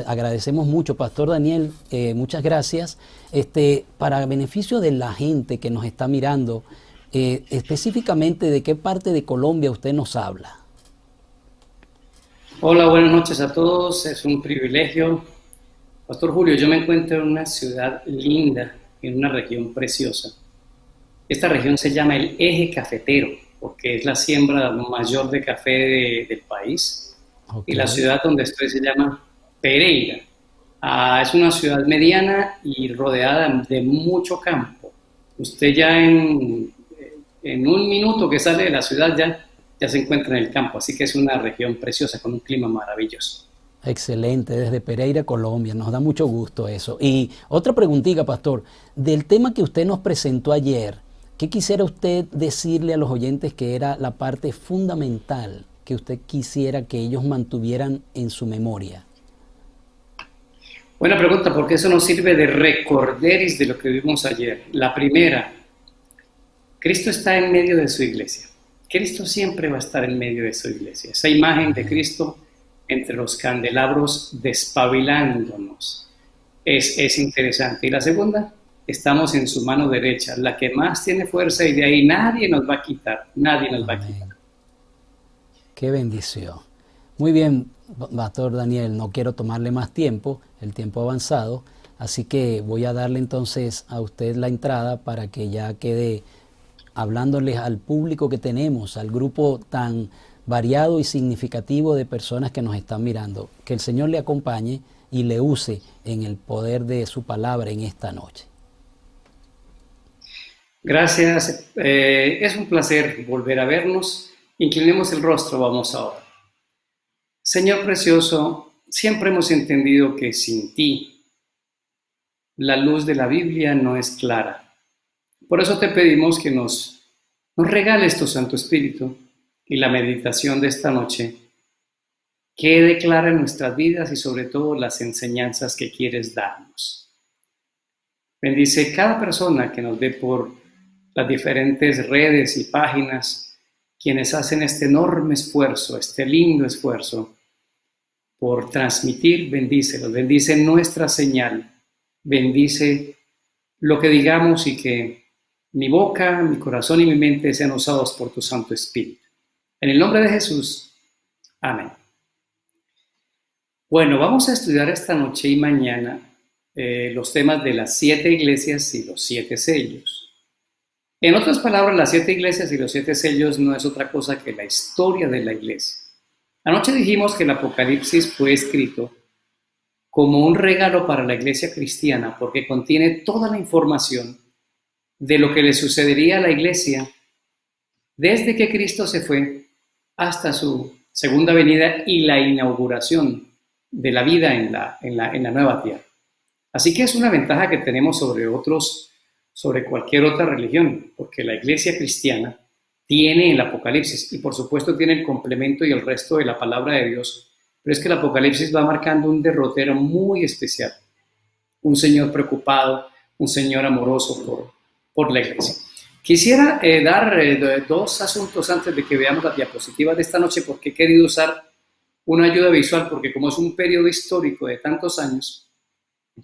agradecemos mucho, Pastor Daniel, muchas gracias. Para beneficio de la gente que nos está mirando, específicamente, ¿de qué parte de Colombia usted nos habla? Hola, buenas noches a todos. Es un privilegio. Pastor Julio, yo me encuentro en una ciudad linda, en una región preciosa. Esta región se llama el Eje Cafetero, porque es la siembra mayor de café del país. Y Ok, la ciudad donde estoy se llama Pereira. Es una ciudad mediana y rodeada de mucho campo. Usted ya en un minuto que sale de la ciudad ya se encuentra en el campo, así que es una región preciosa con un clima maravilloso. excelente, desde Pereira, Colombia, nos da mucho gusto eso. Y otra preguntita, Pastor, del tema que usted nos presentó ayer, ¿qué quisiera usted decirle a los oyentes que era la parte fundamental que usted quisiera que ellos mantuvieran en su memoria? Buena pregunta, porque eso nos sirve de recorderis de lo que vimos ayer. La primera, Cristo está en medio de su iglesia. Cristo siempre va a estar en medio de su iglesia. Esa imagen de Amén. Cristo entre los candelabros despabilándonos es interesante. Y la segunda, estamos en su mano derecha, la que más tiene fuerza y de ahí nadie nos va a quitar, nadie nos va a quitar. Amén. Qué bendición. Muy bien, Pastor Daniel, no quiero tomarle más tiempo, el tiempo ha avanzado, así que voy a darle entonces a usted la entrada para que ya quede hablándoles al público que tenemos, al grupo tan variado y significativo de personas que nos están mirando. Que el Señor le acompañe y le use en el poder de su palabra en esta noche. Gracias, es un placer volver a vernos. Inclinemos el rostro, vamos ahora. Señor precioso, siempre hemos entendido que sin ti la luz de la Biblia no es clara. Por eso te pedimos que nos regales tu Santo Espíritu y la meditación de esta noche quede clara en nuestras vidas y sobre todo las enseñanzas que quieres darnos. Bendice cada persona que nos ve por las diferentes redes y páginas, quienes hacen este enorme esfuerzo, este lindo esfuerzo por transmitir, bendícelos, bendice nuestra señal, bendice lo que digamos y que mi boca, mi corazón y mi mente sean usados por tu Santo Espíritu. En el nombre de Jesús, amén. Bueno, vamos a estudiar esta noche y mañana los temas de las 7 iglesias y los 7 sellos. En otras palabras, las 7 iglesias y los 7 sellos no es otra cosa que la historia de la iglesia. Anoche dijimos que el Apocalipsis fue escrito como un regalo para la iglesia cristiana porque contiene toda la información de lo que le sucedería a la iglesia desde que Cristo se fue hasta su segunda venida y la inauguración de la vida en la nueva tierra. Así que es una ventaja que tenemos sobre cualquier otra religión, porque la iglesia cristiana tiene el Apocalipsis y por supuesto tiene el complemento y el resto de la palabra de Dios, pero es que el Apocalipsis va marcando un derrotero muy especial, un Señor preocupado, un Señor amoroso por la iglesia. Quisiera dar dos asuntos antes de que veamos las diapositivas de esta noche, porque he querido usar una ayuda visual, porque como es un periodo histórico de tantos años,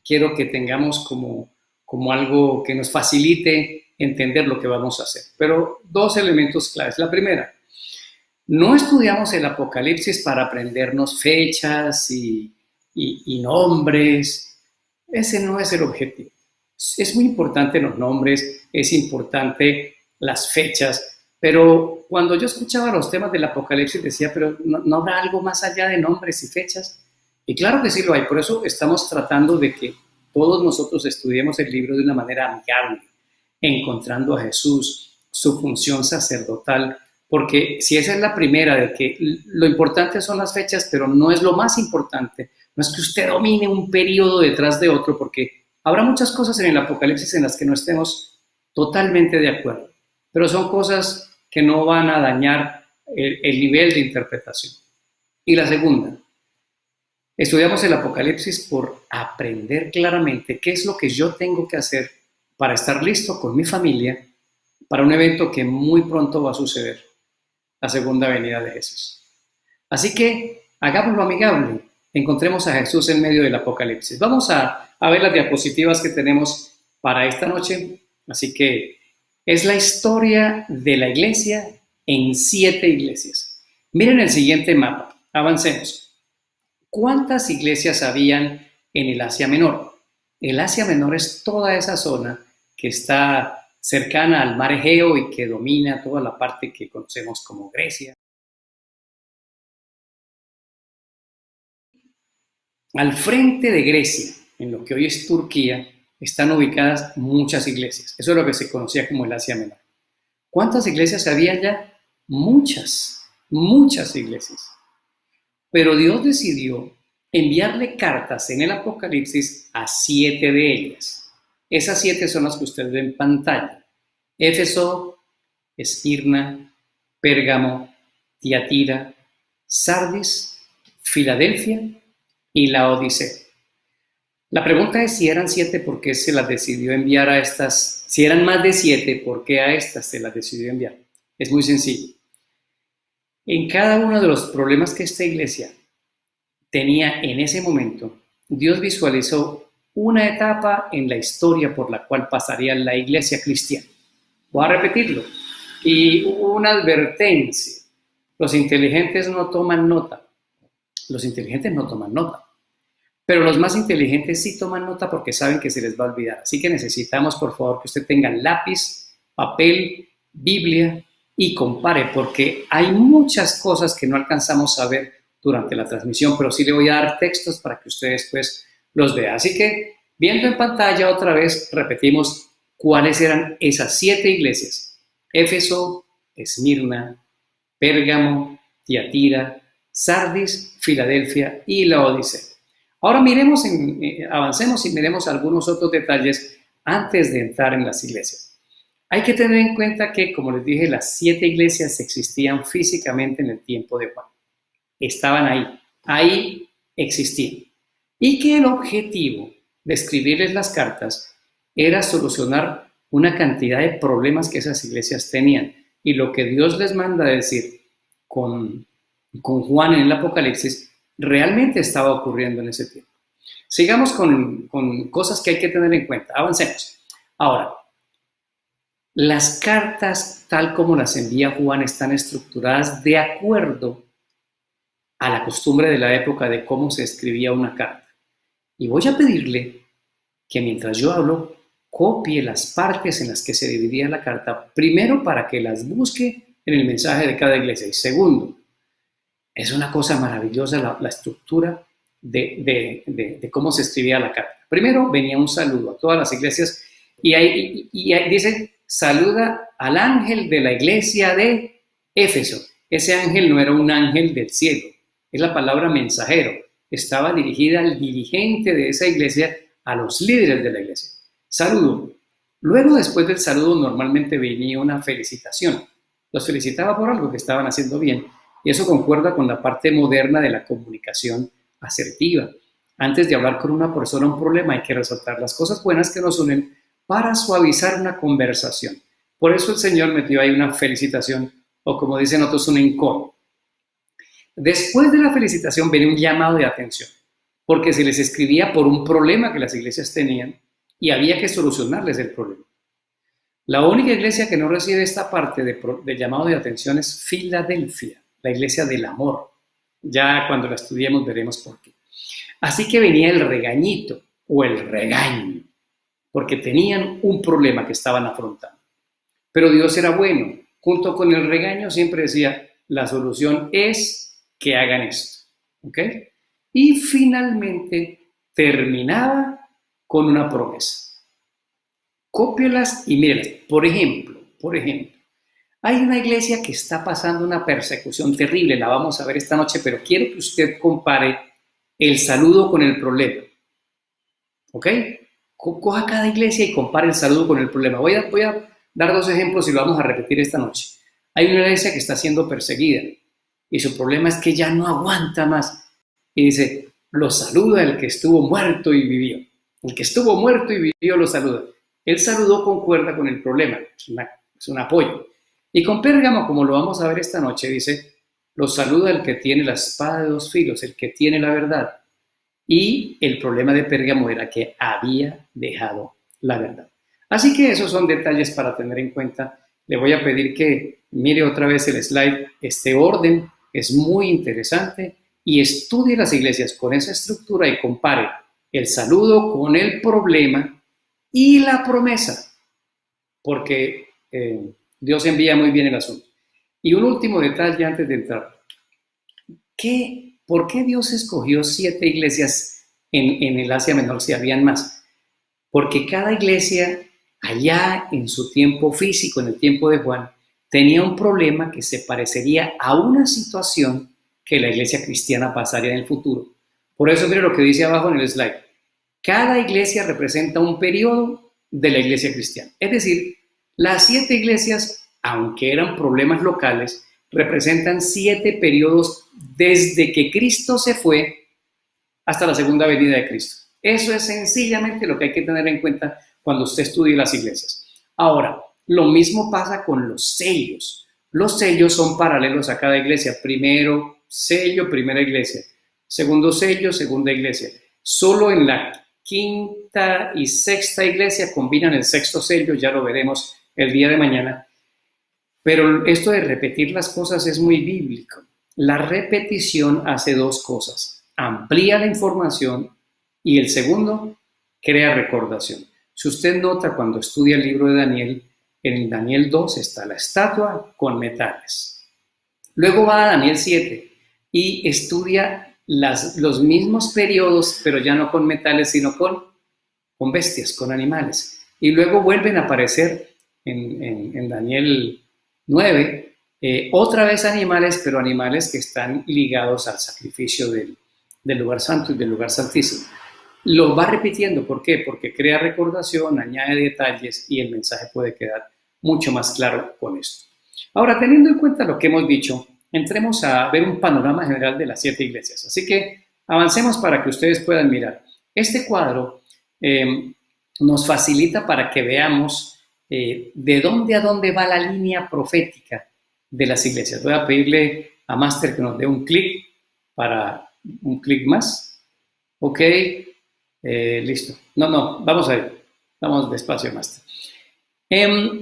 quiero que tengamos como algo que nos facilite entender lo que vamos a hacer. Pero dos elementos claves. La primera, no estudiamos el Apocalipsis para aprendernos fechas y nombres. Ese no es el objetivo. Es muy importante los nombres, es importante las fechas, pero cuando yo escuchaba los temas del Apocalipsis decía, pero ¿no habrá algo más allá de nombres y fechas? Y claro que sí lo hay, por eso estamos tratando de que todos nosotros estudiemos el libro de una manera amigable, encontrando a Jesús, su función sacerdotal, porque si esa es la primera, de que lo importante son las fechas, pero no es lo más importante, no es que usted domine un periodo detrás de otro, porque habrá muchas cosas en el Apocalipsis en las que no estemos totalmente de acuerdo, pero son cosas que no van a dañar el nivel de interpretación. Y la segunda, estudiamos el Apocalipsis por aprender claramente qué es lo que yo tengo que hacer para estar listo con mi familia para un evento que muy pronto va a suceder, la segunda venida de Jesús. Así que hagámoslo amigable, encontremos a Jesús en medio del Apocalipsis. Vamos a ver las diapositivas que tenemos para esta noche. Así que es la historia de la iglesia en 7 iglesias. Miren el siguiente mapa. Avancemos. ¿Cuántas iglesias habían en el Asia Menor? El Asia Menor es toda esa zona que está cercana al mar Egeo y que domina toda la parte que conocemos como Grecia. Al frente de Grecia, en lo que hoy es Turquía, están ubicadas muchas iglesias. Eso es lo que se conocía como el Asia Menor. ¿Cuántas iglesias había ya? Muchas, muchas iglesias. Pero Dios decidió enviarle cartas en el Apocalipsis a 7 de ellas. Esas 7 son las que usted ve en pantalla. Éfeso, Esmirna, Pérgamo, Tiatira, Sardis, Filadelfia y Laodicea. La pregunta es si eran 7, ¿por qué se las decidió enviar a estas? Si eran más de 7, ¿por qué a estas se las decidió enviar? Es muy sencillo. En cada uno de los problemas que esta iglesia tenía en ese momento, Dios visualizó una etapa en la historia por la cual pasaría la iglesia cristiana. Voy a repetirlo. Y una advertencia. Los inteligentes no toman nota. Los inteligentes no toman nota. Pero los más inteligentes sí toman nota porque saben que se les va a olvidar. Así que necesitamos, por favor, que usted tenga lápiz, papel, Biblia y compare, porque hay muchas cosas que no alcanzamos a ver durante la transmisión, pero sí le voy a dar textos para que usted después los vea. Así que, viendo en pantalla otra vez, repetimos cuáles eran esas 7 iglesias. Éfeso, Esmirna, Pérgamo, Tiatira, Sardis, Filadelfia y Laodicea. Ahora avancemos y miremos algunos otros detalles antes de entrar en las iglesias. Hay que tener en cuenta que, como les dije, las 7 iglesias existían físicamente en el tiempo de Juan. Estaban ahí existían. Y que el objetivo de escribirles las cartas era solucionar una cantidad de problemas que esas iglesias tenían. Y lo que Dios les manda a decir con Juan en el Apocalipsis realmente estaba ocurriendo en ese tiempo. Sigamos con cosas que hay que tener en cuenta. Avancemos. Ahora, las cartas, tal como las envía Juan, están estructuradas de acuerdo a la costumbre de la época de cómo se escribía una carta. Y voy a pedirle que mientras yo hablo, copie las partes en las que se dividía la carta, primero para que las busque en el mensaje de cada iglesia, y segundo, es una cosa maravillosa la estructura de cómo se escribía la carta. Primero venía un saludo a todas las iglesias y ahí dice, saluda al ángel de la iglesia de Éfeso. Ese ángel no era un ángel del cielo, es la palabra mensajero. Estaba dirigida al dirigente de esa iglesia, a los líderes de la iglesia. Saludo. Luego, después del saludo, normalmente venía una felicitación. Los felicitaba por algo que estaban haciendo bien. Y eso concuerda con la parte moderna de la comunicación asertiva. Antes de hablar con una persona un problema, hay que resaltar las cosas buenas que nos unen para suavizar una conversación. Por eso el Señor metió ahí una felicitación, o como dicen otros, un encore. Después de la felicitación viene un llamado de atención, porque se les escribía por un problema que las iglesias tenían y había que solucionarles el problema. La única iglesia que no recibe esta parte de llamado de atención es Filadelfia, la iglesia del amor. Ya cuando la estudiemos veremos por qué. Así que venía el regañito o el regaño, porque tenían un problema que estaban afrontando. Pero Dios era bueno. Junto con el regaño siempre decía, la solución es que hagan esto. ¿Ok? Y finalmente terminaba con una promesa. Cópielas y mírenlas. Por ejemplo, hay una iglesia que está pasando una persecución terrible, la vamos a ver esta noche, pero quiero que usted compare el saludo con el problema. ¿Ok? Coja cada iglesia y compare el saludo con el problema. Voy a dar 2 ejemplos y lo vamos a repetir esta noche. Hay una iglesia que está siendo perseguida y su problema es que ya no aguanta más. Y dice, lo saluda el que estuvo muerto y vivió. El que estuvo muerto y vivió lo saluda. El saludo concuerda con el problema, es un apoyo. Y con Pérgamo, como lo vamos a ver esta noche, dice, lo saluda el que tiene la espada de 2 filos, el que tiene la verdad. y el problema de Pérgamo era que había dejado la verdad. Así que esos son detalles para tener en cuenta. Le voy a pedir que mire otra vez el slide. Este orden es muy interesante y estudie las iglesias con esa estructura y compare el saludo con el problema y la promesa, porque Dios envía muy bien el asunto. Y un último detalle antes de entrar. ¿Por qué Dios escogió 7 iglesias en el Asia Menor si habían más? Porque cada iglesia allá en su tiempo físico, en el tiempo de Juan, tenía un problema que se parecería a una situación que la iglesia cristiana pasaría en el futuro. Por eso mire lo que dice abajo en el slide. Cada iglesia representa un periodo de la iglesia cristiana. Es decir, las 7 iglesias, aunque eran problemas locales, representan 7 periodos desde que Cristo se fue hasta la segunda venida de Cristo. Eso es sencillamente lo que hay que tener en cuenta cuando usted estudie las iglesias. Ahora, lo mismo pasa con los sellos. Los sellos son paralelos a cada iglesia. Primero sello, primera iglesia. Segundo sello, segunda iglesia. Solo en la quinta y sexta iglesia combinan el sexto sello, ya lo veremos el día de mañana. Pero esto de repetir las cosas es muy bíblico. La repetición hace 2 cosas. Amplía la información y el segundo, crea recordación. Si usted nota cuando estudia el libro de Daniel, en Daniel 2 está la estatua con metales. Luego va a Daniel 7 y estudia los mismos periodos, pero ya no con metales, sino con bestias, con animales. Y luego vuelven a aparecer en Daniel 9, otra vez animales, pero animales que están ligados al sacrificio del lugar santo y del lugar santísimo. Lo va repitiendo, ¿por qué? Porque crea recordación, añade detalles y el mensaje puede quedar mucho más claro con esto. Ahora, teniendo en cuenta lo que hemos dicho, entremos a ver un panorama general de las 7 iglesias. Así que avancemos para que ustedes puedan mirar. Este cuadro nos facilita para que veamos de dónde a dónde va la línea profética de las iglesias. Voy a pedirle a Master que nos dé un clic para un clic más. Ok, listo. No, vamos a ver. Vamos despacio, Master.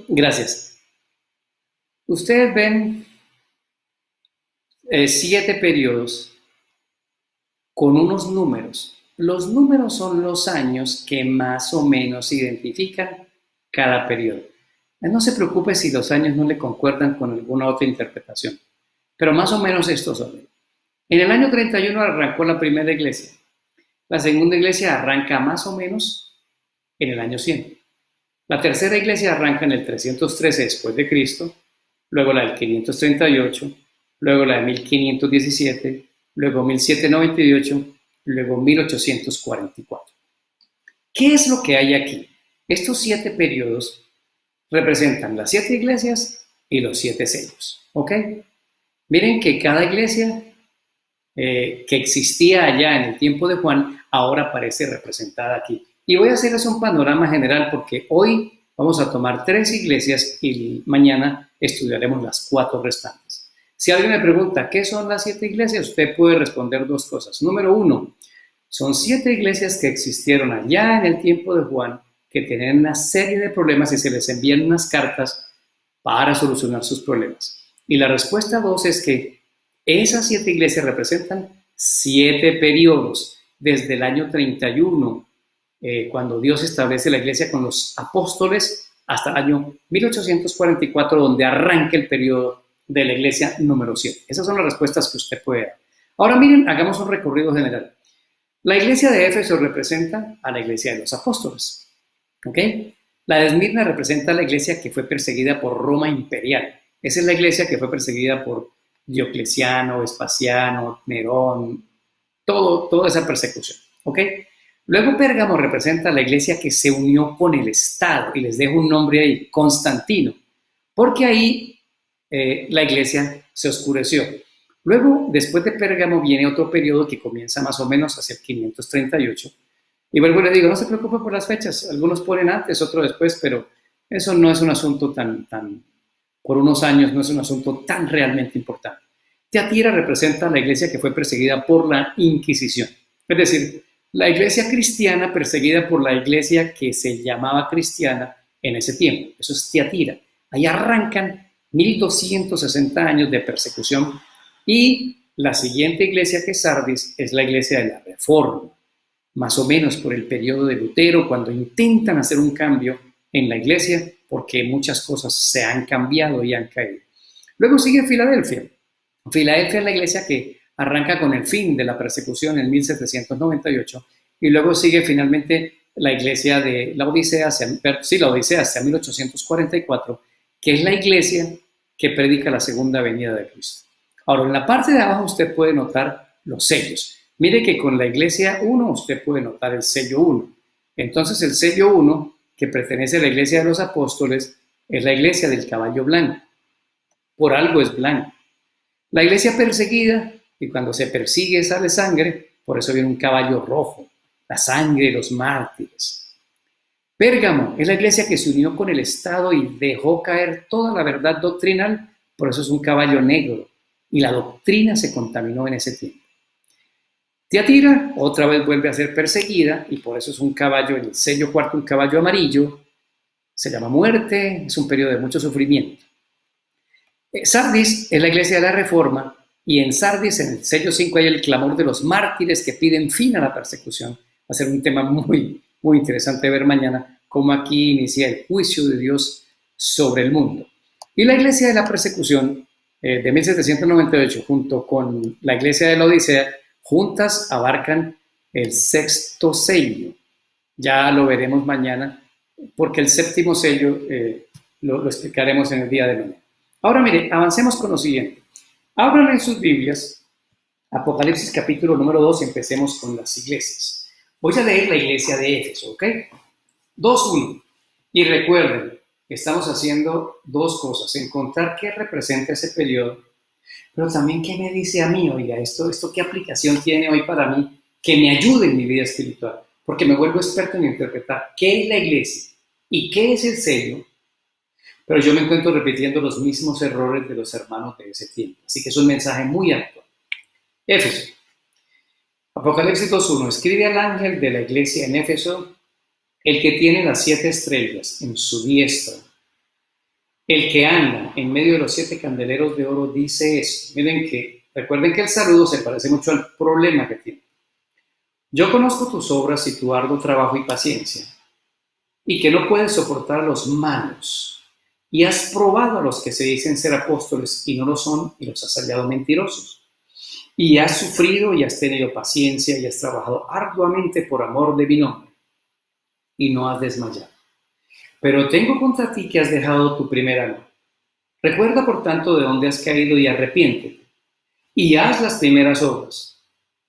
Gracias. Ustedes ven 7 periodos con unos números. Los números son los años que más o menos identifican cada periodo. No se preocupe si los años no le concuerdan con alguna otra interpretación, pero más o menos estos son. En el año 31 arrancó la primera iglesia. La segunda iglesia arranca más o menos en el año 100. La tercera iglesia arranca en el 313 después de Cristo, luego la del 538, luego la de 1517, luego 1798, luego 1844. ¿Qué es lo que hay aquí? Estos 7 periodos representan las 7 iglesias y los 7 sellos. ¿Ok? Miren que cada iglesia que existía allá en el tiempo de Juan ahora aparece representada aquí. Y voy a hacerles un panorama general porque hoy vamos a tomar 3 iglesias y mañana estudiaremos las 4 restantes. Si alguien me pregunta, ¿qué son las 7 iglesias? Usted puede responder 2 cosas. Número 1, son 7 iglesias que existieron allá en el tiempo de Juan, que tenían una serie de problemas y se les envían unas cartas para solucionar sus problemas. Y la respuesta 2 es que esas 7 iglesias representan 7 periodos, desde el año 31, cuando Dios establece la iglesia con los apóstoles, hasta el año 1844, donde arranca el periodo de la iglesia número 7. Esas son las respuestas que usted puede dar. Ahora miren, hagamos un recorrido general. La iglesia de Éfeso representa a la iglesia de los apóstoles. ¿Ok? La de Esmirna representa a la iglesia que fue perseguida por Roma imperial. Esa es la iglesia que fue perseguida por Diocleciano, Vespasiano, Nerón, toda esa persecución. ¿Ok? Luego Pérgamo representa a la iglesia que se unió con el Estado, y les dejo un nombre ahí, Constantino, porque ahí la iglesia se oscureció. Luego, después de Pérgamo, viene otro periodo que comienza más o menos hacia el 538. Y vuelvo y le digo, no se preocupe por las fechas, algunos ponen antes, otros después, pero eso no es un asunto por unos años, no es un asunto tan realmente importante. Tiatira representa a la iglesia que fue perseguida por la Inquisición. Es decir, La iglesia cristiana perseguida por la iglesia que se llamaba cristiana en ese tiempo. Eso es Tiatira. Ahí arrancan 1260 años de persecución y la siguiente iglesia que es Sardis es la iglesia de la Reforma, más o menos por el periodo de Lutero, cuando intentan hacer un cambio en la iglesia porque muchas cosas se han cambiado y han caído. Luego sigue Filadelfia. Filadelfia es la iglesia que arranca con el fin de la persecución en 1798 y luego sigue finalmente la iglesia de la Odisea hasta 1844, que es la iglesia que predica la segunda venida de Cristo. Ahora, en la parte de abajo usted puede notar los sellos. Mire que con la iglesia 1 usted puede notar el sello 1. Entonces el sello 1, que pertenece a la iglesia de los apóstoles, es la iglesia del caballo blanco. Por algo es blanco. La iglesia perseguida, y cuando se persigue sale sangre, por eso viene un caballo rojo, la sangre de los mártires. Pérgamo es la iglesia que se unió con el Estado y dejó caer toda la verdad doctrinal, por eso es un caballo negro, y la doctrina se contaminó en ese tiempo. Tiatira otra vez vuelve a ser perseguida, y por eso es un caballo, en el sello cuarto, un caballo amarillo, se llama muerte, es un periodo de mucho sufrimiento. Sardis es la iglesia de la Reforma, y en Sardis, en el sello 5, hay el clamor de los mártires que piden fin a la persecución. Va a ser un tema muy interesante de ver mañana, cómo aquí inicia el juicio de Dios sobre el mundo. Y la iglesia de la persecución de 1798, junto con la iglesia de la Odisea, juntas abarcan el sexto sello. Ya lo veremos mañana, porque el séptimo sello lo explicaremos en el día de mañana. Ahora mire, avancemos con lo siguiente. Abran en sus Biblias Apocalipsis capítulo número 2 y empecemos con las iglesias. Voy a leer la iglesia de Éfeso, ¿ok? 2:1. Y recuerden, estamos haciendo dos cosas. Encontrar qué representa ese periodo, pero también qué me dice a mí, oiga, esto qué aplicación tiene hoy para mí, que me ayude en mi vida espiritual, porque me vuelvo experto en interpretar qué es la iglesia y qué es el sello. Pero yo me encuentro repitiendo los mismos errores de los hermanos de ese tiempo. Así que es un mensaje muy actual. Éfeso. Apocalipsis 2:1. Escribe al ángel de la iglesia en Éfeso, el que tiene las 7 estrellas en su diestra, el que anda en medio de los 7 candeleros de oro, dice esto. Recuerden que el saludo se parece mucho al problema que tiene. Yo conozco tus obras y tu arduo trabajo y paciencia, y que no puedes soportar a los malos. Y has probado a los que se dicen ser apóstoles y no lo son, y los has hallado mentirosos. Y has sufrido y has tenido paciencia y has trabajado arduamente por amor de mi nombre, y no has desmayado. Pero tengo contra ti que has dejado tu primer amor. Recuerda, por tanto, de dónde has caído y arrepiéntete, y haz las primeras obras.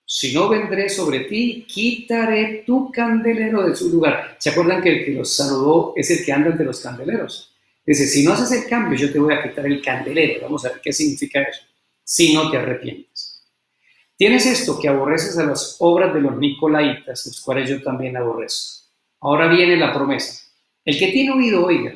Si no, vendré sobre ti, quitaré tu candelero de su lugar. ¿Se acuerdan que el que los saludó es el que anda entre los candeleros? Dice, si no haces el cambio, yo te voy a quitar el candelero. Vamos a ver qué significa eso. Si no te arrepientes. Tienes esto, que aborreces a las obras de los nicolaitas, los cuales yo también aborrezco. Ahora viene la promesa. El que tiene oído, oiga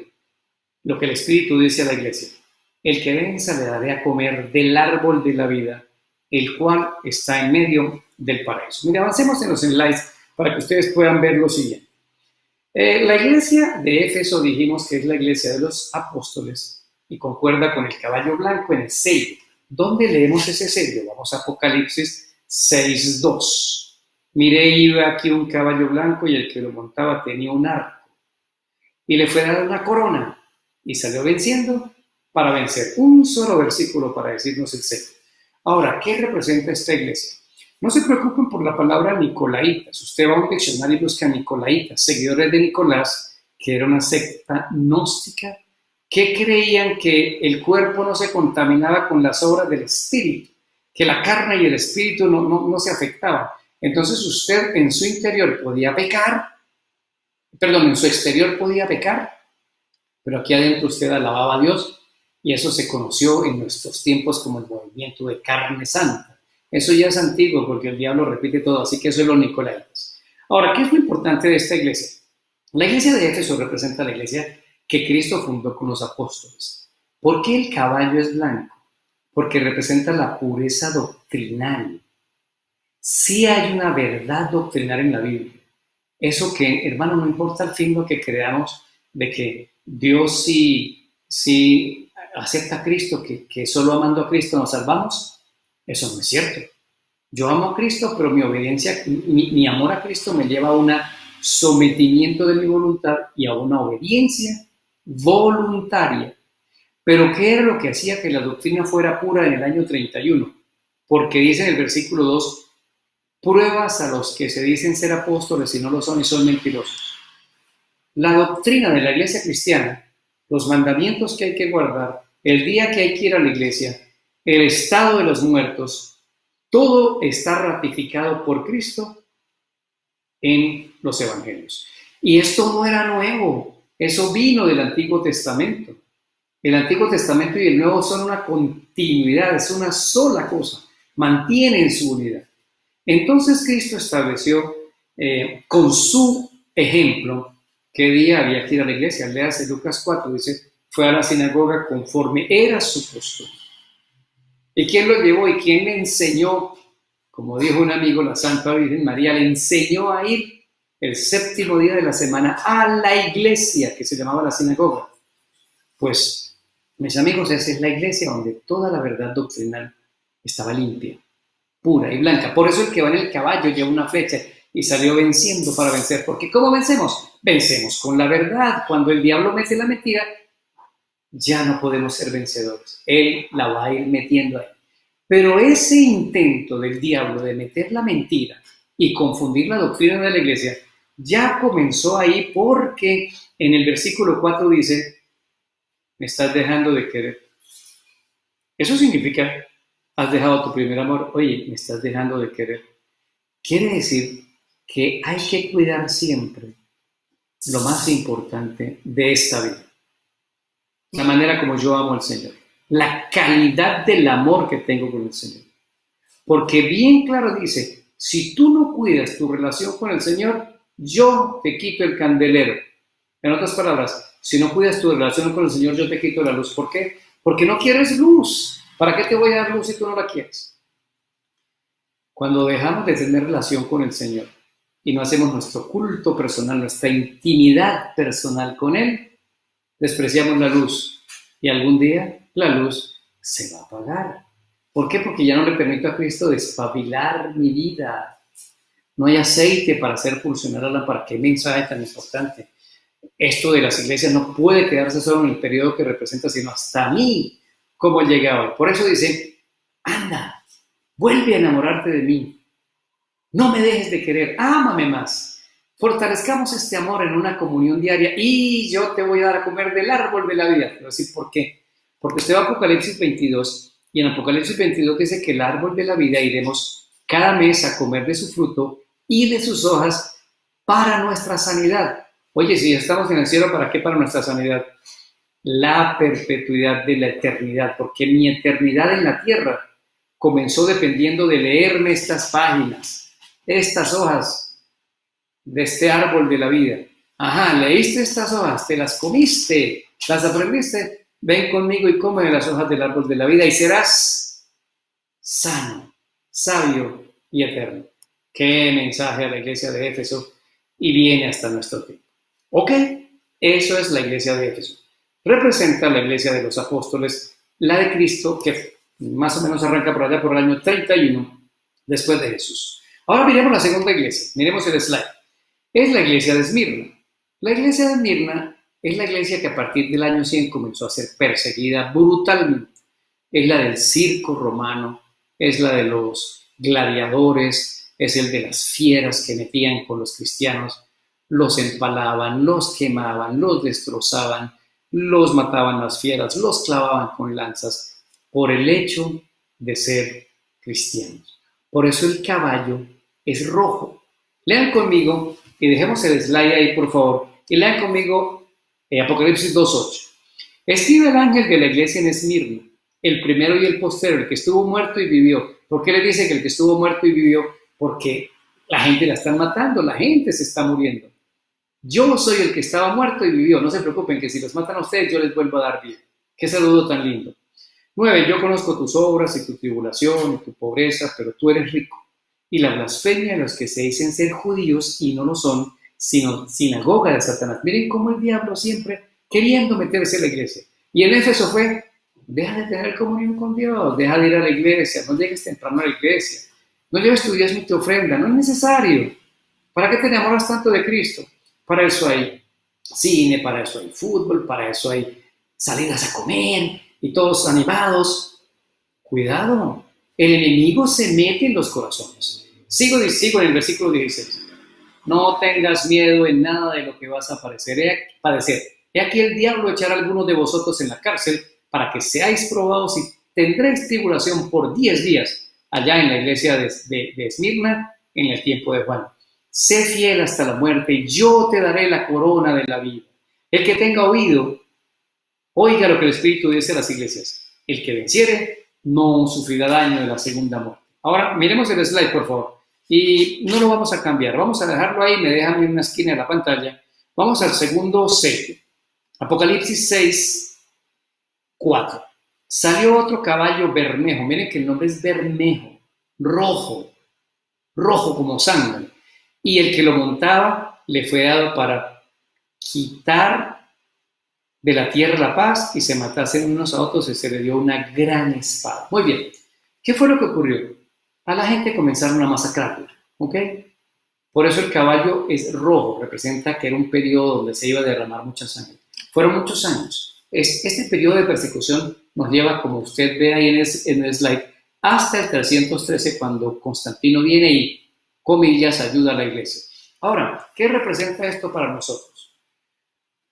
lo que el Espíritu dice a la iglesia. El que venza le daré a comer del árbol de la vida, el cual está en medio del paraíso. Mira, avancemos en los slides para que ustedes puedan ver lo siguiente. La iglesia de Éfeso dijimos que es la iglesia de los apóstoles y concuerda con el caballo blanco en el sello. ¿Dónde leemos ese sello? Vamos a Apocalipsis 6:2. Miré, iba aquí un caballo blanco y el que lo montaba tenía un arco. Y le fue dada una corona y salió venciendo para vencer. Un solo versículo para decirnos el sello. Ahora, ¿qué representa esta iglesia? No se preocupen por la palabra nicolaitas. Usted va a un diccionario y busca nicolaitas, seguidores de Nicolás, que era una secta gnóstica, que creían que el cuerpo no se contaminaba con las obras del espíritu, que la carne y el espíritu no se afectaban. Entonces usted en su interior podía pecar, en su exterior podía pecar, pero aquí adentro usted alababa a Dios, y eso se conoció en nuestros tiempos como el movimiento de carne santa. Eso ya es antiguo porque el diablo repite todo, así que eso es los nicolaitas. Ahora, ¿qué es lo importante de esta iglesia? La iglesia de Éfeso representa la iglesia que Cristo fundó con los apóstoles. ¿Por qué el caballo es blanco? Porque representa la pureza doctrinal. sí hay una verdad doctrinal en la Biblia. Eso que, hermano, no importa al fin lo que creamos de que Dios sí acepta a Cristo, que solo amando a Cristo nos salvamos, eso no es cierto. Yo amo a Cristo, pero mi obediencia, mi amor a Cristo me lleva a un sometimiento de mi voluntad y a una obediencia voluntaria. Pero ¿qué era lo que hacía que la doctrina fuera pura en el año 31? Porque dice en el versículo 2, pruebas a los que se dicen ser apóstoles y no lo son y son mentirosos. La doctrina de la iglesia cristiana, los mandamientos que hay que guardar, el día que hay que ir a la iglesia, el estado de los muertos, todo está ratificado por Cristo en los evangelios. Y esto no era nuevo, eso vino del Antiguo Testamento. El Antiguo Testamento y el Nuevo son una continuidad, es una sola cosa, mantienen su unidad. Entonces Cristo estableció con su ejemplo qué día había que ir a la iglesia. Léase Lucas 4, dice, fue a la sinagoga conforme era su costumbre. ¿Y quién lo llevó y quién le enseñó? Como dijo un amigo, la Santa Virgen María le enseñó a ir el séptimo día de la semana a la iglesia que se llamaba la sinagoga. Pues, mis amigos, esa es la iglesia donde toda la verdad doctrinal estaba limpia, pura y blanca. Por eso el que va en el caballo lleva una flecha y salió venciendo para vencer. Porque ¿cómo vencemos? Vencemos con la verdad. Cuando el diablo mete la mentira, ya no podemos ser vencedores. Él la va a ir metiendo ahí. Pero ese intento del diablo de meter la mentira y confundir la doctrina de la iglesia ya comenzó ahí, porque en el versículo 4 dice, me estás dejando de querer. Eso significa, has dejado tu primer amor. Oye, me estás dejando de querer. Quiere decir que hay que cuidar siempre lo más importante de esta vida. La manera como yo amo al Señor. La calidad del amor que tengo con el Señor. Porque bien claro dice, si tú no cuidas tu relación con el Señor, yo te quito el candelero. En otras palabras, si no cuidas tu relación con el Señor, yo te quito la luz. ¿Por qué? Porque no quieres luz. ¿Para qué te voy a dar luz si tú no la quieres? Cuando dejamos de tener relación con el Señor y no hacemos nuestro culto personal, nuestra intimidad personal con Él, despreciamos la luz y algún día la luz se va a apagar. ¿Por qué? Porque ya no le permito a Cristo despabilar mi vida. No hay aceite para hacer funcionar la lámpara. Qué mensaje tan importante. Esto de las iglesias no puede quedarse solo en el periodo que representa, sino hasta mí, como Él llega hoy. Por eso dice, anda, vuelve a enamorarte de mí. No me dejes de querer, ámame más. Fortalezcamos este amor en una comunión diaria y yo te voy a dar a comer del árbol de la vida. Te voy a decir por qué. Porque usted va a Apocalipsis 22 y en Apocalipsis 22 dice que el árbol de la vida iremos cada mes a comer de su fruto y de sus hojas para nuestra sanidad. Oye, si estamos en el cielo, ¿para qué para nuestra sanidad? La perpetuidad de la eternidad, porque mi eternidad en la tierra comenzó dependiendo de leerme estas páginas, estas hojas de este árbol de la vida. Ajá, leíste estas hojas, te las comiste, las aprendiste, ven conmigo y come de las hojas del árbol de la vida y serás sano, sabio y eterno. Qué mensaje a la iglesia de Éfeso y viene hasta nuestro tiempo. Ok, eso es la iglesia de Éfeso. Representa la iglesia de los apóstoles, la de Cristo, que más o menos arranca por allá por el año 31 después de Jesús. Ahora miremos la segunda iglesia, miremos el slide. Es la iglesia de Esmirna. La iglesia de Esmirna es la iglesia que a partir del año 100 comenzó a ser perseguida brutalmente. Es la del circo romano, es la de los gladiadores, es el de las fieras que metían con los cristianos, los empalaban, los quemaban, los destrozaban, los mataban las fieras, los clavaban con lanzas por el hecho de ser cristianos. Por eso el caballo es rojo. Lean conmigo y dejemos el slide ahí, por favor, y lean conmigo Apocalipsis 2:8. Escribe el ángel de la iglesia en Esmirna, el primero y el postero, el que estuvo muerto y vivió. ¿Por qué le dice que el que estuvo muerto y vivió? Porque la gente la están matando, la gente se está muriendo. Yo soy el que estaba muerto y vivió. No se preocupen que si los matan a ustedes, yo les vuelvo a dar vida. Qué saludo tan lindo. 9. Yo conozco tus obras y tu tribulación y tu pobreza, pero tú eres rico. y la blasfemia de los que se dicen ser judíos y no lo son, sino sinagoga de Satanás. Miren cómo el diablo siempre queriendo meterse en la iglesia. Y en Éfeso fue, deja de tener comunión con Dios, deja de ir a la iglesia, no llegues temprano a la iglesia, no lleves tu diezmo y tu ofrenda, no es necesario. ¿Para qué te enamoras tanto de Cristo? Para eso hay cine, para eso hay fútbol, para eso hay salidas a comer y todos animados. Cuidado, el enemigo se mete en los corazones. Sigo en el versículo 16. No tengas miedo en nada de lo que vas a padecer. He aquí el diablo echará a algunos de vosotros en la cárcel para que seáis probados y tendréis tribulación por 10 días allá en la iglesia de Esmirna en el tiempo de Juan. Sé fiel hasta la muerte y yo te daré la corona de la vida. El que tenga oído, oiga lo que el Espíritu dice a las iglesias. El que venciere no sufrirá daño de la segunda muerte. Ahora miremos el slide, por favor. Y no lo vamos a cambiar, vamos a dejarlo ahí, me dejan en una esquina de la pantalla. Vamos al segundo sello. Apocalipsis 6, 4. Salió otro caballo bermejo, miren que el nombre es bermejo, rojo como sangre. Y el que lo montaba le fue dado para quitar de la tierra la paz y se matasen unos a otros y se le dio una gran espada. Muy bien, ¿qué fue lo que ocurrió? A la gente comenzaron a masacrarla, ¿ok? Por eso el caballo es rojo, representa que era un periodo donde se iba a derramar mucha sangre. Fueron muchos años. Este periodo de persecución nos lleva, como usted ve ahí en el slide, hasta el 313, cuando Constantino viene y, comillas, ayuda a la iglesia. Ahora, ¿qué representa esto para nosotros?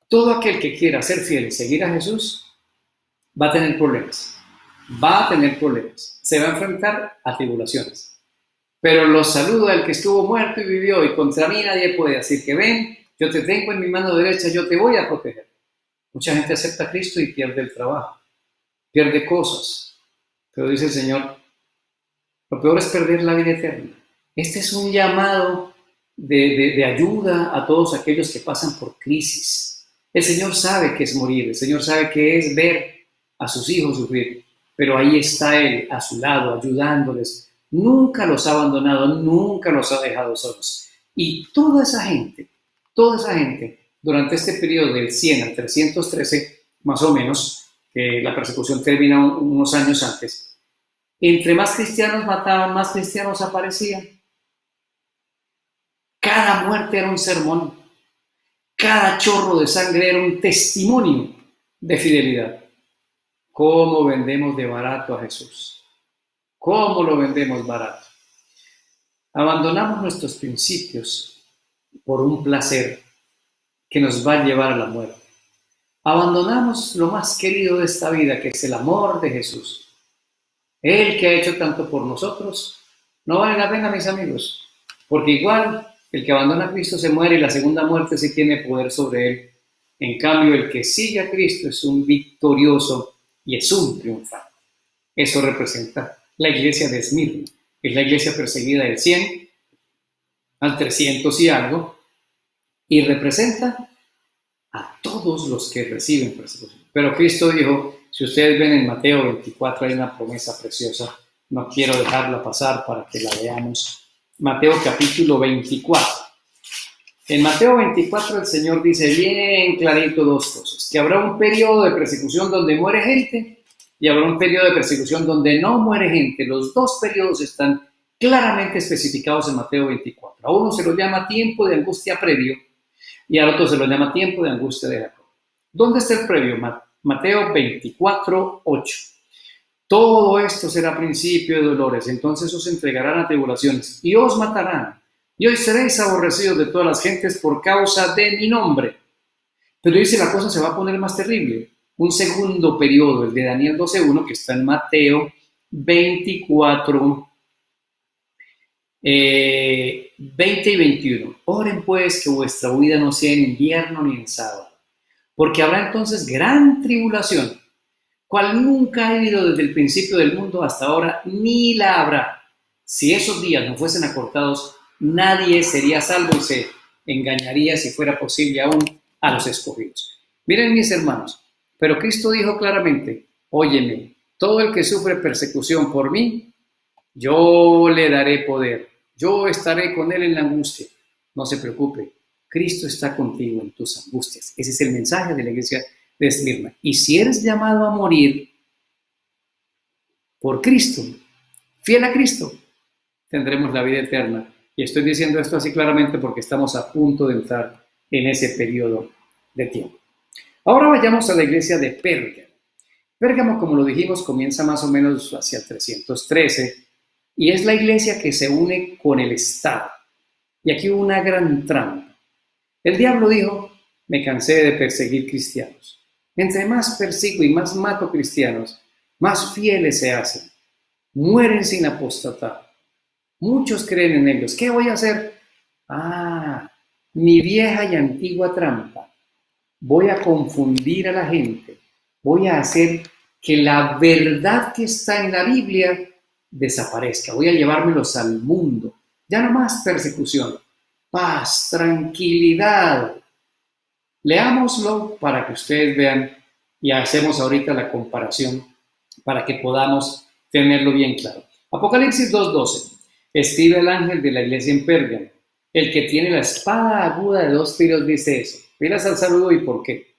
Todo aquel que quiera ser fiel y seguir a Jesús va a tener problemas. Se va a enfrentar a tribulaciones. Pero los saludo al que estuvo muerto y vivió, y contra mí nadie puede decir que ven, yo te tengo en mi mano derecha, yo te voy a proteger. Mucha gente acepta a Cristo y pierde el trabajo, pierde cosas. Pero dice el Señor, lo peor es perder la vida eterna. Este es un llamado de ayuda a todos aquellos que pasan por crisis. El Señor sabe qué es morir, el Señor sabe qué es ver a sus hijos sufrir, pero ahí está Él a su lado, ayudándoles. Nunca los ha abandonado, nunca los ha dejado solos. Y toda esa gente, durante este periodo del 100 al 313, más o menos, que la persecución termina unos años antes, entre más cristianos mataban, más cristianos aparecían. Cada muerte era un sermón, cada chorro de sangre era un testimonio de fidelidad. ¿Cómo vendemos de barato a Jesús? ¿Cómo lo vendemos barato? Abandonamos nuestros principios por un placer que nos va a llevar a la muerte. Abandonamos lo más querido de esta vida, que es el amor de Jesús. Él que ha hecho tanto por nosotros, no vale la pena, mis amigos, porque igual el que abandona a Cristo se muere y la segunda muerte sí tiene poder sobre él. En cambio, el que sigue a Cristo es un victorioso y es un triunfante. Eso representa la iglesia de Esmirna, que es la iglesia perseguida del 100 al 300 y algo, y representa a todos los que reciben persecución. Pero Cristo dijo, si ustedes ven en Mateo 24 hay una promesa preciosa, no quiero dejarla pasar para que la veamos. Mateo capítulo 24. En Mateo 24 el Señor dice bien clarito dos cosas, que habrá un periodo de persecución donde muere gente y habrá un periodo de persecución donde no muere gente. Los dos periodos están claramente especificados en Mateo 24. A uno se lo llama tiempo de angustia previo y al otro se lo llama tiempo de angustia de Jacob. ¿Dónde está el previo? Mateo 24, 8. Todo esto será principio de dolores, entonces os entregarán a tribulaciones y os matarán. Y hoy seréis aborrecidos de todas las gentes por causa de mi nombre. Pero dice, la cosa se va a poner más terrible. Un segundo periodo, el de Daniel 12:1, que está en Mateo 24, 20 y 21. Oren pues que vuestra huida no sea en invierno ni en sábado, porque habrá entonces gran tribulación, cual nunca ha habido desde el principio del mundo hasta ahora, ni la habrá. Si esos días no fuesen acortados, nadie sería salvo y se engañaría, si fuera posible aún, a los escogidos. Miren, mis hermanos, pero Cristo dijo claramente, óyeme, todo el que sufre persecución por mí, yo le daré poder Yo estaré con él en la angustia. No se preocupe, Cristo está contigo en tus angustias. Ese es el mensaje de la iglesia de Esmirna. Y si eres llamado a morir por Cristo, fiel a Cristo, tendremos la vida eterna. Y estoy diciendo esto así claramente porque estamos a punto de entrar en ese periodo de tiempo. Ahora vayamos a la iglesia de Pérgamo. Pérgamo, como lo dijimos, comienza más o menos hacia el 313 y es la iglesia que se une con el Estado. Y aquí hubo una gran trampa. El diablo dijo, me cansé de perseguir cristianos. Entre más persigo y más mato cristianos, más fieles se hacen. Mueren sin apostatar. Muchos creen en ellos. ¿Qué voy a hacer? Mi vieja y antigua trampa. Voy a confundir a la gente. Voy a hacer que la verdad que está en la Biblia desaparezca. Voy a llevármelos al mundo. Ya no más persecución. Paz, tranquilidad. Leámoslo para que ustedes vean y hacemos ahorita la comparación para que podamos tenerlo bien claro. Apocalipsis 2:12. Escribe el ángel de la iglesia en Pérgamo. El que tiene la espada aguda de 2 filos dice eso. Miras al saludo y por qué.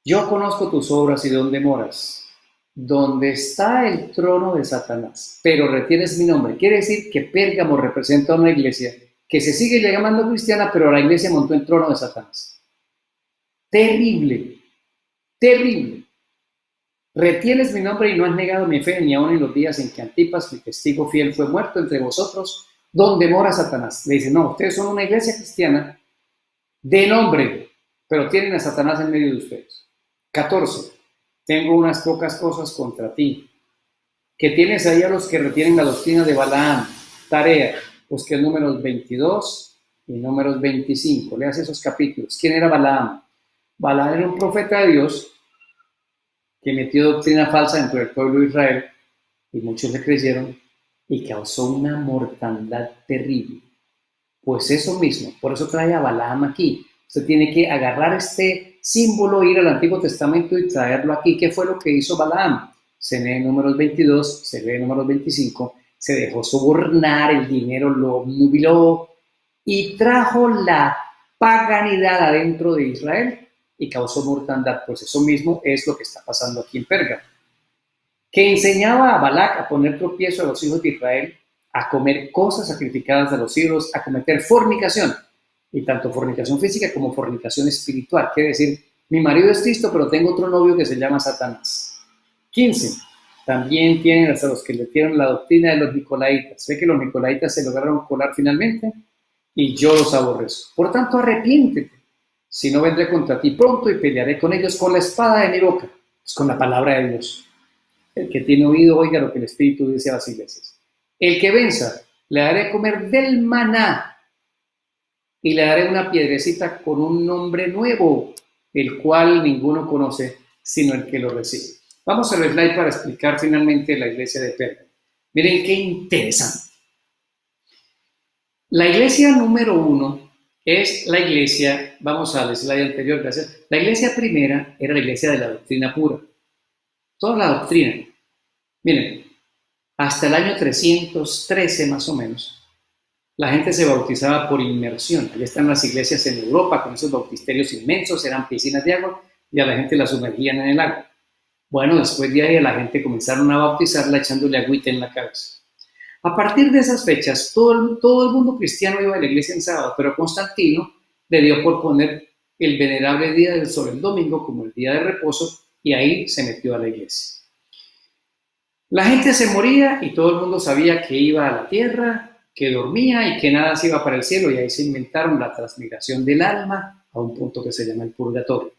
Yo conozco tus obras y dónde moras, donde está el trono de Satanás, pero retienes mi nombre. Quiere decir que Pérgamo representa una iglesia que se sigue llamando cristiana, pero la iglesia montó el trono de Satanás. Terrible, terrible. Retienes mi nombre y no has negado mi fe, ni aun en los días en que Antipas, mi testigo fiel, fue muerto entre vosotros, donde mora Satanás. Le dice, no, ustedes son una iglesia cristiana de nombre, pero tienen a Satanás en medio de ustedes. 14. Tengo unas pocas cosas contra ti, que tienes ahí a los que retienen la doctrina de Balaam. Tarea, pues que es Números 22 y Números 25. Leas esos capítulos. ¿Quién era Balaam? Balaam era un profeta de Dios que metió doctrina falsa dentro del pueblo de Israel y muchos le creyeron y causó una mortandad terrible. Pues eso mismo, por eso trae a Balaam aquí. Usted tiene que agarrar este símbolo, ir al Antiguo Testamento y traerlo aquí. ¿Qué fue lo que hizo Balaam? Se lee en Números 22, se lee en Números 25, se dejó sobornar, el dinero lo nubiló y trajo la paganidad adentro de Israel y causó mortandad. Pues eso mismo es lo que está pasando aquí en Pérgamo. Que enseñaba a Balac a poner tropiezo a los hijos de Israel, a comer cosas sacrificadas a los ídolos, a cometer fornicación, y tanto fornicación física como fornicación espiritual. Quiere decir, mi marido es Cristo, pero tengo otro novio que se llama Satanás. 15. También tienen hasta los que le dieron la doctrina de los nicolaitas. Ve que los nicolaitas se lograron colar finalmente y yo los aborrezco. Por tanto, arrepiéntete. Si no, vendré contra ti pronto y pelearé con ellos con la espada de mi boca. Es con la palabra de Dios. El que tiene oído, oiga lo que el Espíritu dice a las iglesias. El que venza, le haré comer del maná y le daré una piedrecita con un nombre nuevo, el cual ninguno conoce, sino el que lo recibe. Vamos al slide para explicar finalmente la iglesia de Pérgamo. Miren qué interesante. La iglesia número 1 es la iglesia, vamos al slide anterior, gracias. La iglesia primera era la iglesia de la doctrina pura. Toda la doctrina. Miren, hasta el año 313 más o menos, la gente se bautizaba por inmersión. Allá están las iglesias en Europa con esos bautisterios inmensos, eran piscinas de agua y a la gente la sumergían en el agua. Bueno, después de ahí a la gente comenzaron a bautizarla echándole agüita en la cabeza. A partir de esas fechas, todo el mundo cristiano iba a la iglesia en sábado, pero Constantino le dio por poner el venerable día del sol, el domingo, como el día de reposo, y ahí se metió a la iglesia. La gente se moría y todo el mundo sabía que iba a la tierra, que dormía y que nada se iba para el cielo, y ahí se inventaron la transmigración del alma a un punto que se llama el purgatorio.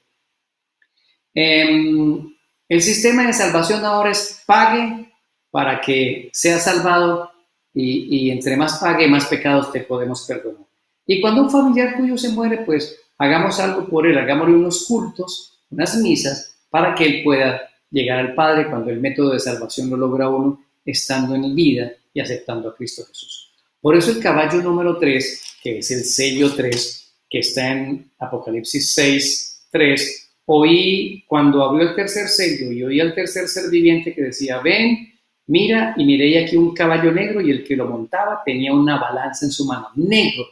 El sistema de salvación ahora es pague para que seas salvado y entre más pague, más pecados te podemos perdonar. Y cuando un familiar tuyo se muere, pues hagamos algo por él, hagámosle unos cultos, unas misas, para que él pueda llegar al Padre cuando el método de salvación lo logra uno estando en vida y aceptando a Cristo Jesús. Por eso el caballo número 3, que es el sello 3, que está en Apocalipsis 6, 3, oí cuando abrió el tercer sello y oí al tercer ser viviente que decía, ven, Mira y miré aquí un caballo negro y el que lo montaba tenía una balanza en su mano, negro.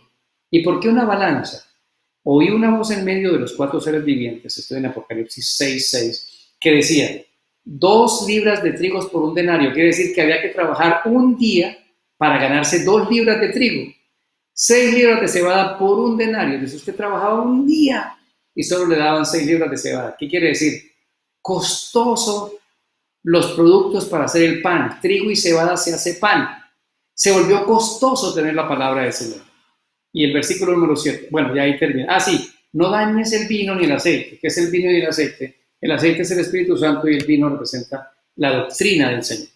¿Y por qué una balanza? Oí una voz en medio de los cuatro seres vivientes, estoy en Apocalipsis 6:6, que decía, 2 libras de trigo por un denario, quiere decir que había que trabajar un día para ganarse 2 libras de trigo. 6 libras de cebada por un denario, entonces usted trabajaba un día y solo le daban 6 libras de cebada. ¿Qué quiere decir? Costoso los productos para hacer el pan, trigo y cebada se hace pan. Se volvió costoso tener la palabra del Señor. Y el versículo número 7, bueno, ya ahí termina. Sí, no dañes el vino ni el aceite. ¿Qué es el vino y el aceite? El aceite es el Espíritu Santo y el vino representa la doctrina del Señor.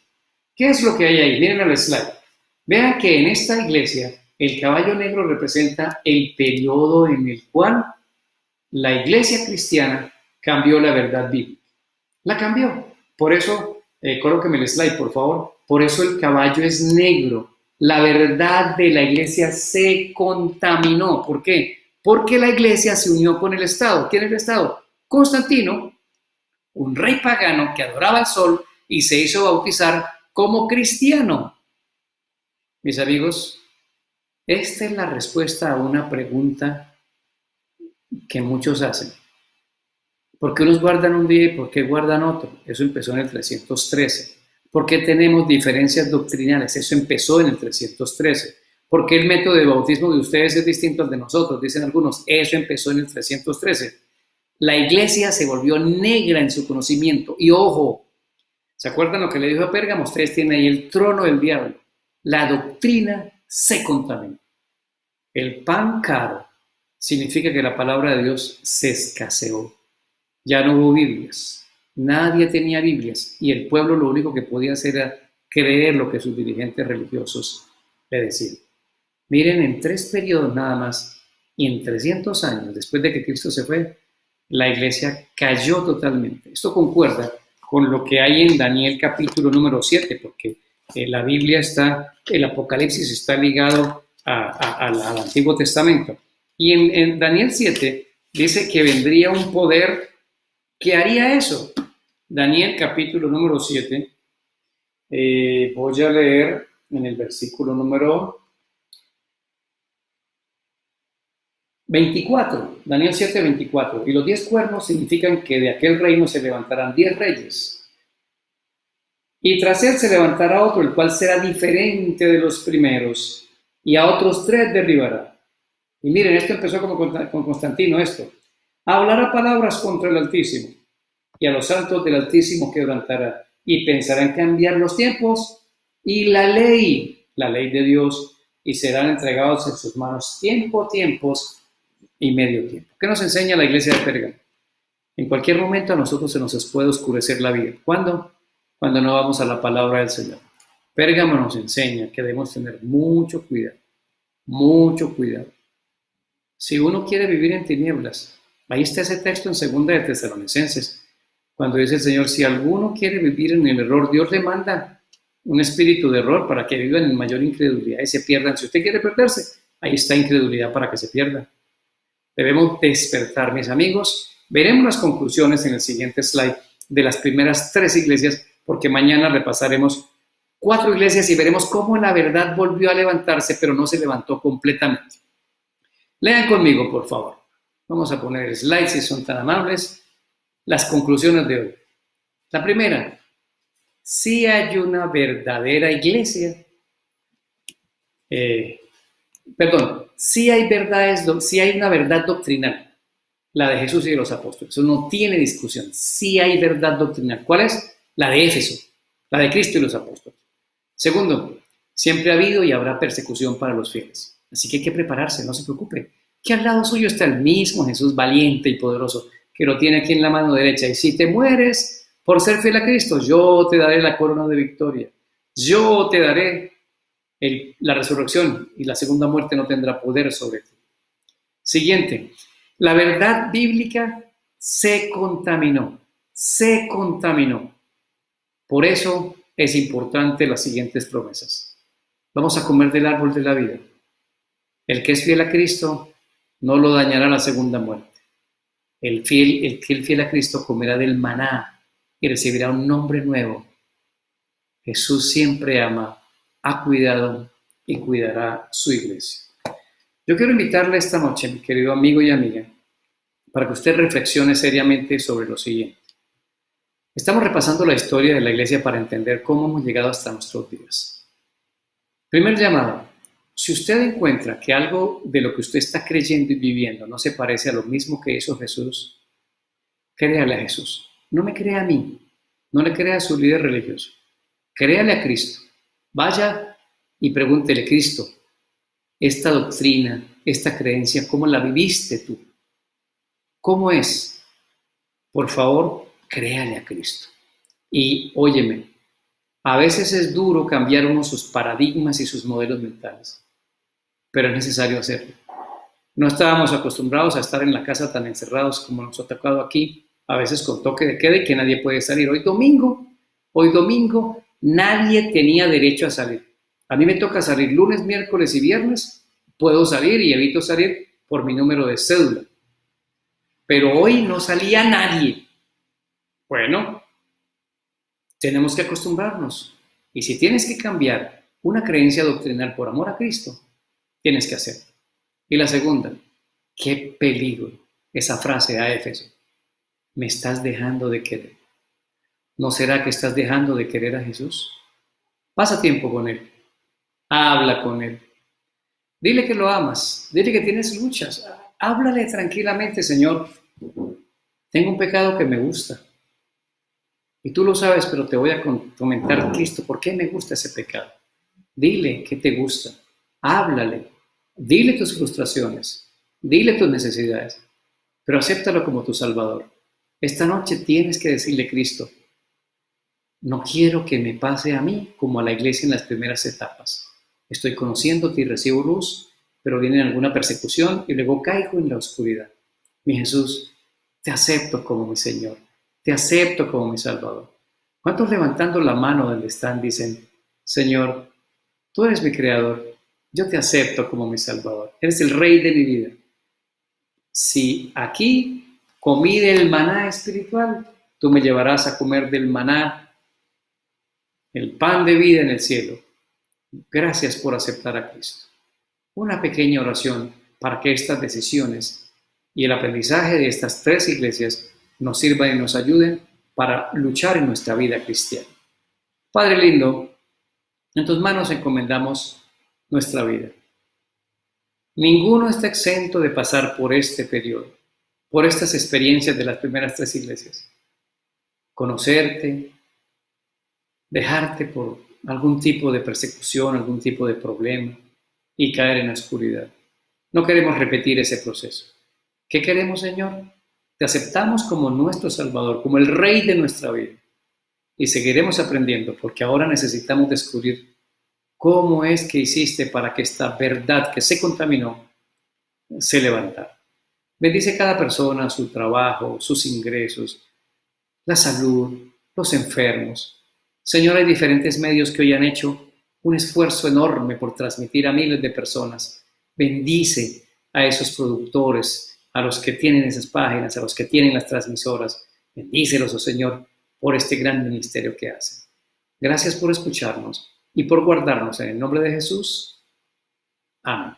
¿Qué es lo que hay ahí? Miren el slide. Vean que en esta iglesia el caballo negro representa el periodo en el cual la iglesia cristiana cambió la verdad bíblica. La cambió. Por eso, colóqueme el slide, por favor. Por eso el caballo es negro. La verdad de la iglesia se contaminó. ¿Por qué? Porque la iglesia se unió con el Estado. ¿Quién es el Estado? Constantino, un rey pagano que adoraba al sol y se hizo bautizar como cristiano. Mis amigos, esta es la respuesta a una pregunta que muchos hacen. ¿Por qué unos guardan un día y por qué guardan otro? Eso empezó en el 313. ¿Por qué tenemos diferencias doctrinales? Eso empezó en el 313. ¿Por qué el método de bautismo de ustedes es distinto al de nosotros? Dicen algunos. Eso empezó en el 313. La iglesia se volvió negra en su conocimiento. Y ojo, ¿se acuerdan lo que le dijo a Pérgamo? Ustedes tienen ahí el trono del diablo. La doctrina se contaminó. El pan caro significa que la palabra de Dios se escaseó. Ya no hubo Biblias. Nadie tenía Biblias y el pueblo lo único que podía hacer era creer lo que sus dirigentes religiosos le decían. Miren, en 3 periodos nada más y en 300 años después de que Cristo se fue, la iglesia cayó totalmente. Esto concuerda con lo que hay en Daniel capítulo número 7, porque la Biblia está, el Apocalipsis está ligado al Antiguo Testamento. Y en Daniel 7 dice que vendría un poder que haría eso. Daniel capítulo número 7, voy a leer en el versículo número 24, Daniel 7, 24. Y los 10 cuernos significan que de aquel reino se levantarán 10 reyes. Y tras él se levantará otro, el cual será diferente de los primeros, y a otros 3 derribará. Y miren, esto empezó como con Constantino, esto. Hablará palabras contra el Altísimo, y a los santos del Altísimo quebrantará, y pensará en cambiar los tiempos y la ley de Dios, y serán entregados en sus manos tiempos y medio tiempo. ¿Qué nos enseña la iglesia de Pérgamo? En cualquier momento a nosotros se nos puede oscurecer la vida. ¿Cuándo? Cuando no vamos a la palabra del Señor. Pérgamo nos enseña que debemos tener mucho cuidado, mucho cuidado. Si uno quiere vivir en tinieblas, ahí está ese texto en 2 de Tesalonicenses, cuando dice el Señor, si alguno quiere vivir en el error, Dios le manda un espíritu de error para que vivan en mayor incredulidad y se pierdan. Si usted quiere perderse, ahí está incredulidad para que se pierda. Debemos despertar, mis amigos. Veremos las conclusiones en el siguiente slide de las primeras 3 iglesias, porque mañana repasaremos 4 iglesias y veremos cómo la verdad volvió a levantarse, pero no se levantó completamente. Lean conmigo, por favor. Vamos a poner slides si son tan amables. Las conclusiones de hoy. La primera, si hay una verdadera iglesia, si hay una verdad doctrinal, la de Jesús y de los apóstoles. Eso no tiene discusión. Si hay verdad doctrinal. ¿Cuál es? La de Éfeso, la de Cristo y los apóstoles. Segundo, siempre ha habido y habrá persecución para los fieles. Así que hay que prepararse, no se preocupe. Que al lado suyo está el mismo Jesús valiente y poderoso, que lo tiene aquí en la mano derecha. Y si te mueres por ser fiel a Cristo, yo te daré la corona de victoria. Yo te daré la resurrección y la segunda muerte no tendrá poder sobre ti. Siguiente, la verdad bíblica se contaminó. Por eso es importante las siguientes promesas. Vamos a comer del árbol de la vida. El que es fiel a Cristo no lo dañará la segunda muerte. El que es fiel a Cristo comerá del maná y recibirá un nombre nuevo Jesús siempre ama, ha cuidado y cuidará su iglesia. Yo quiero invitarle esta noche, mi querido amigo y amiga, para que usted reflexione seriamente sobre lo siguiente. Estamos repasando la historia de la iglesia para entender cómo hemos llegado hasta nuestros días. Primer llamado: si usted encuentra que algo de lo que usted está creyendo y viviendo no se parece a lo mismo que hizo Jesús, créale a Jesús. No me crea a mí, no le crea a su líder religioso. Créale a Cristo. Vaya y pregúntele: Cristo, esta doctrina, esta creencia, ¿cómo la viviste tú? ¿Cómo es? Por favor, créale a Cristo. Y óyeme, a veces es duro cambiar uno sus paradigmas y sus modelos mentales, pero es necesario hacerlo. No estábamos acostumbrados a estar en la casa tan encerrados como nos ha tocado aquí, a veces con toque de queda y que nadie puede salir. Hoy domingo, nadie tenía derecho a salir. A mí me toca salir lunes, miércoles y viernes. Puedo salir y evito salir por mi número de cédula. Pero hoy no salía nadie. Bueno, tenemos que acostumbrarnos. Y si tienes que cambiar una creencia doctrinal por amor a Cristo, tienes que hacerlo. Y la segunda, qué peligro esa frase a Éfeso: me estás dejando de querer. ¿No será que estás dejando de querer a Jesús? Pasa tiempo con Él. Habla con Él. Dile que lo amas. Dile que tienes luchas. Háblale tranquilamente: Señor, tengo un pecado que me gusta. Y tú lo sabes, pero te voy a comentar, Cristo, ¿por qué me gusta ese pecado? Dile que te gusta. Háblale. Dile tus frustraciones. Dile tus necesidades. Pero acéptalo como tu Salvador. Esta noche tienes que decirle: Cristo, no quiero que me pase a mí como a la iglesia en las primeras etapas. Estoy conociéndote y recibo luz, pero viene alguna persecución y luego caigo en la oscuridad. Mi Jesús, te acepto como mi Señor, te acepto como mi Salvador. ¿Cuántos levantando la mano donde están dicen: Señor, tú eres mi Creador, yo te acepto como mi Salvador, eres el Rey de mi vida? Si aquí comí del maná espiritual, tú me llevarás a comer del maná, el pan de vida en el cielo. Gracias por aceptar a Cristo. Una pequeña oración para que estas decisiones y el aprendizaje de estas tres iglesias nos sirvan y nos ayuden para luchar en nuestra vida cristiana. Padre lindo, en tus manos encomendamos nuestra vida. Ninguno está exento de pasar por este periodo, por estas experiencias de las primeras tres iglesias. Conocerte, dejarte por algún tipo de persecución, algún tipo de problema y caer en la oscuridad. No queremos repetir ese proceso. ¿Qué queremos, Señor? Te aceptamos como nuestro Salvador, como el Rey de nuestra vida. Y seguiremos aprendiendo, porque ahora necesitamos descubrir cómo es que hiciste para que esta verdad que se contaminó se levantara. Bendice cada persona, su trabajo, sus ingresos, la salud, los enfermos. Señor, hay diferentes medios que hoy han hecho un esfuerzo enorme por transmitir a miles de personas. Bendice a esos productores, a los que tienen esas páginas, a los que tienen las transmisoras. Bendícelos, oh Señor, por este gran ministerio que hacen. Gracias por escucharnos y por guardarnos en el nombre de Jesús. Amén.